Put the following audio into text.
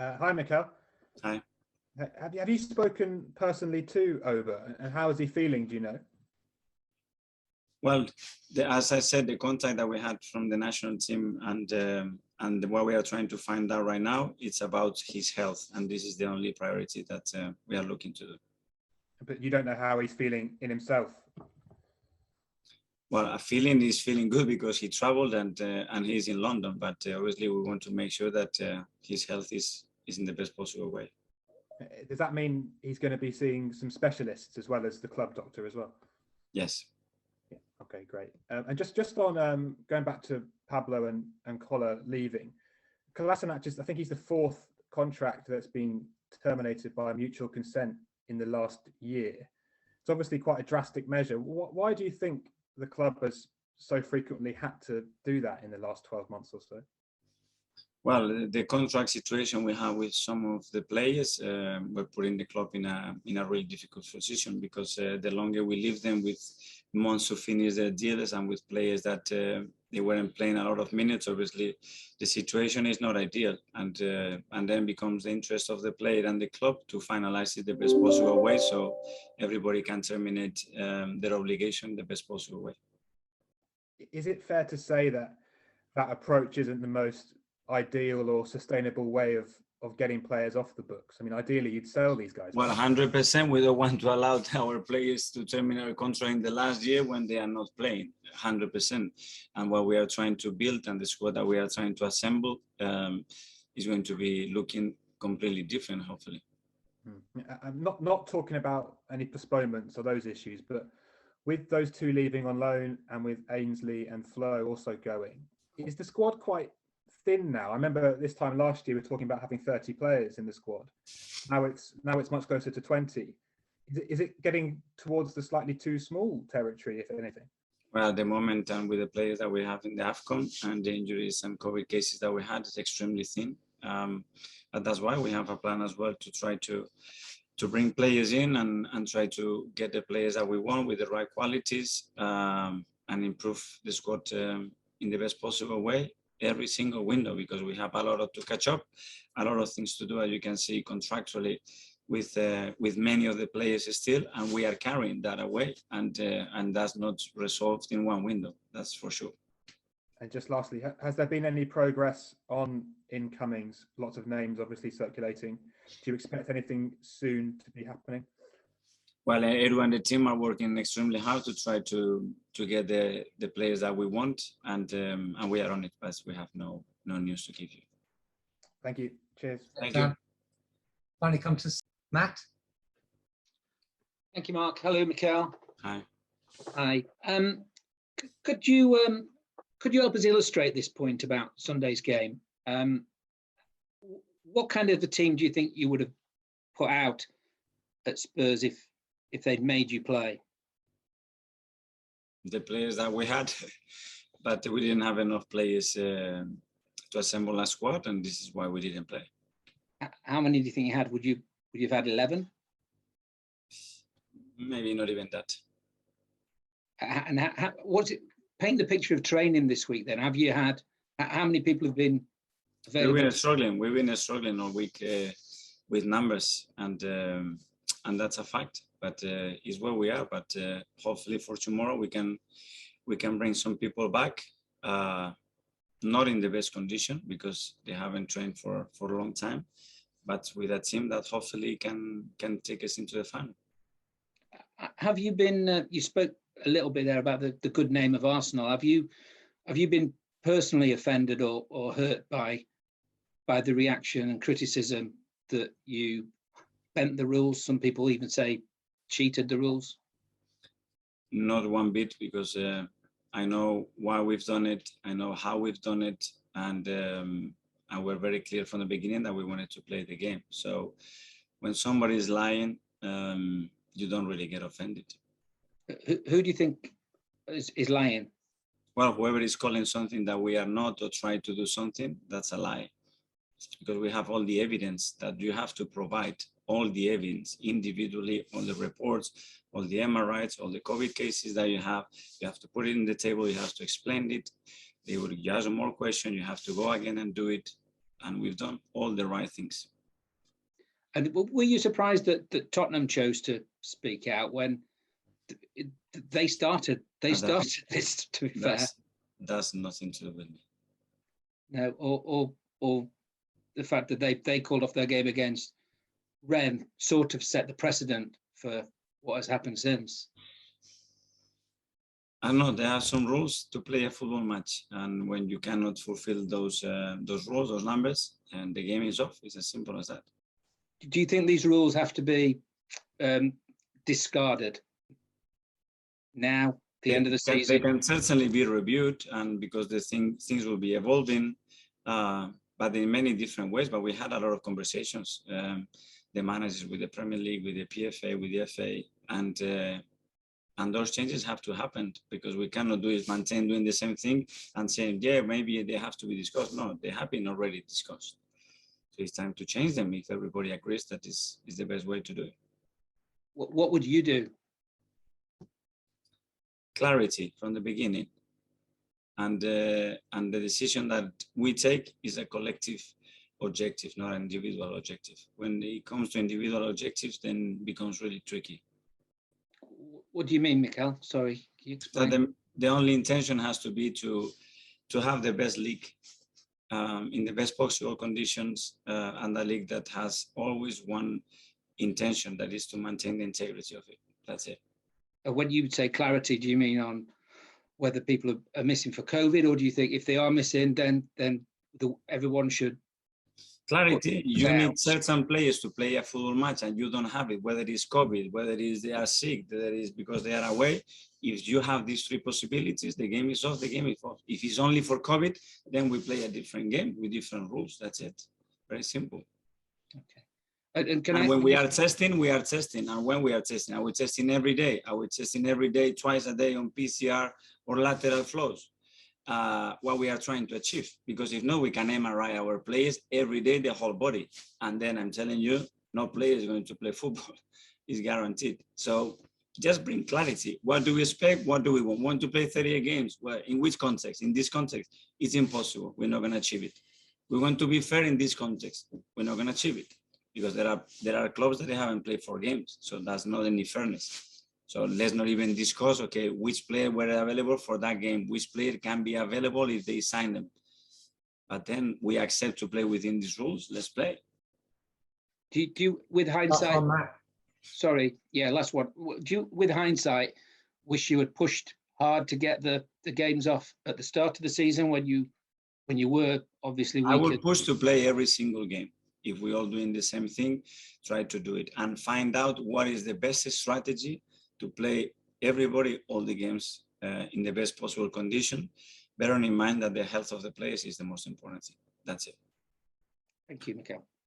Hi, Mikel. Hi. Have you spoken personally to Auba, and how is he feeling? Do you know? Well, as I said, the contact that we had from the national team and what we are trying to find out right now, it's about his health, and this is the only priority that we are looking to do. But you don't know how he's feeling in himself. Well, he's feeling good because he traveled and he's in London, but obviously we want to make sure that his health is in the best possible way. Does that mean he's going to be seeing some specialists as well as the club doctor as well? Yes. Yeah. Okay, great. And just on going back to Pablo and Kola leaving, Kolasinac, I think he's the fourth contract that's been terminated by mutual consent in the last year. It's obviously quite a drastic measure. Why do you think the club has so frequently had to do that in the last 12 months or so? Well, the contract situation we have with some of the players, we're putting the club in a really difficult position because the longer we leave them with months to finish their deals and with players that they weren't playing a lot of minutes, obviously the situation is not ideal, and then becomes the interest of the player and the club to finalize it the best possible way so everybody can terminate their obligation the best possible way. Is it fair to say that that approach isn't the most ideal or sustainable way of getting players off the books? I mean, ideally you'd sell these guys. Well, 100%. We don't want to allow our players to terminate a contract in the last year when they are not playing. 100%. And what we are trying to build and the squad that we are trying to assemble is going to be looking completely different, hopefully. I'm not talking about any postponements or those issues, but with those two leaving on loan and with Ainsley and Flo also going, is the squad quite thin now? I remember this time last year we were talking about having 30 players in the squad. Now it's much closer to 20. Is it getting towards the slightly too small territory, if anything? Well, at the moment, and with the players that we have in the AFCON and the injuries and COVID cases that we had, it's extremely thin. But that's why we have a plan as well to try to bring players in and try to get the players that we want with the right qualities and improve the squad in the best possible way every single window, because we have a lot to catch up, a lot of things to do, as you can see contractually with many of the players still, and we are carrying that away, and that's not resolved in one window, that's for sure. And just lastly, has there been any progress on incomings? Lots of names obviously circulating. Do you expect anything soon to be happening? Well, Edu and the team are working extremely hard to try to get the players that we want, and we are on it, but we have no news to give you. Thank you. Cheers. Thank you. Finally come to Matt. Thank you, Mark. Hello, Mikel. Hi. Hi. Could you help us illustrate this point about Sunday's game? What kind of a team do you think you would have put out at Spurs if they'd made you play? The players that we had, but we didn't have enough players to assemble a squad, and this is why we didn't play. How many do you think you had? Would you have had 11? Maybe not even that. And what's it? Paint the picture of training this week. Then have you had? How many people have been available? We've been struggling all week with numbers, and that's a fact. But it's where we are. But hopefully for tomorrow we can bring some people back. Not in the best condition because they haven't trained for a long time, but with a team that hopefully can take us into the final. Have you been? You spoke a little bit there about the good name of Arsenal. Have you been personally offended or hurt by the reaction and criticism that you bent the rules? Some people even say cheated the rules. Not one bit, because I know why we've done it. I know how we've done it, and we're very clear from the beginning that we wanted to play the game. So when somebody is lying, you don't really get offended. Who do you think is lying? Well, whoever is calling something that we are not or trying to do something, that's a lie. Because we have all the evidence that you have to provide, all the evidence individually, all the reports, all the MRIs, all the COVID cases that you have to put it in the table, you have to explain it. They will ask more questions, you have to go again and do it. and we've done all the right things. And were you surprised that Tottenham chose to speak out when they started? They started this. To be fair, that's nothing to do with me. No, or the fact that they called off their game against Rennes sort of set the precedent for what has happened since. I know there are some rules to play a football match, and when you cannot fulfill those rules, those numbers, and the game is off. It's as simple as that. Do you think these rules have to be discarded now, the end of the season? They can certainly be reviewed, and because the things will be evolving, but in many different ways. But we had a lot of conversations, the managers with the Premier League, with the PFA, with the FA, and those changes have to happen, because we cannot do is maintain doing the same thing and saying, yeah, maybe they have to be discussed. No, they have been already discussed. So it's time to change them if everybody agrees that is the best way to do it. What would you do? Clarity from the beginning. And the decision that we take is a collective objective, not an individual objective. When it comes to individual objectives, then it becomes really tricky. What do you mean, Mikel? Sorry, can you explain? That the only intention has to be to have the best league in the best possible conditions, and a league that has always one intention, that is to maintain the integrity of it. That's it. When you say clarity, do you mean on whether people are missing for COVID, or do you think if they are missing, then everyone should? Clarity. You need certain players to play a football match, and you don't have it, whether it is COVID, whether it is they are sick, whether it is because they are away. If you have these three possibilities, the game is off, the game is off. If it's only for COVID, then we play a different game with different rules. That's it. Very simple. Okay. And when we are testing, we are testing. And when we are testing, are we testing every day? Are we testing every day, twice a day on PCR or lateral flows? What we are trying to achieve, because if not, we can MRI our players every day, the whole body, and then I'm telling you, no player is going to play football. It's guaranteed. So just bring clarity. What do we expect? What do we want to play 38 games? Well, in which context? In this context, it's impossible. We're not going to achieve it. We want to be fair in this context. We're not going to achieve it, because there are clubs that they haven't played 4 games, so that's not any fairness. So let's not even discuss, okay, which player were available for that game, which player can be available if they sign them. But then we accept to play within these rules. Let's play. Do you, with hindsight? Sorry, yeah, last one. Do you, with hindsight, wish you had pushed hard to get the games off at the start of the season when you were obviously weaker? I would push to play every single game. If we're all doing the same thing, try to do it and find out what is the best strategy to play everybody, all the games in the best possible condition, bearing in mind that the health of the players is the most important thing. That's it. Thank you, Mikel.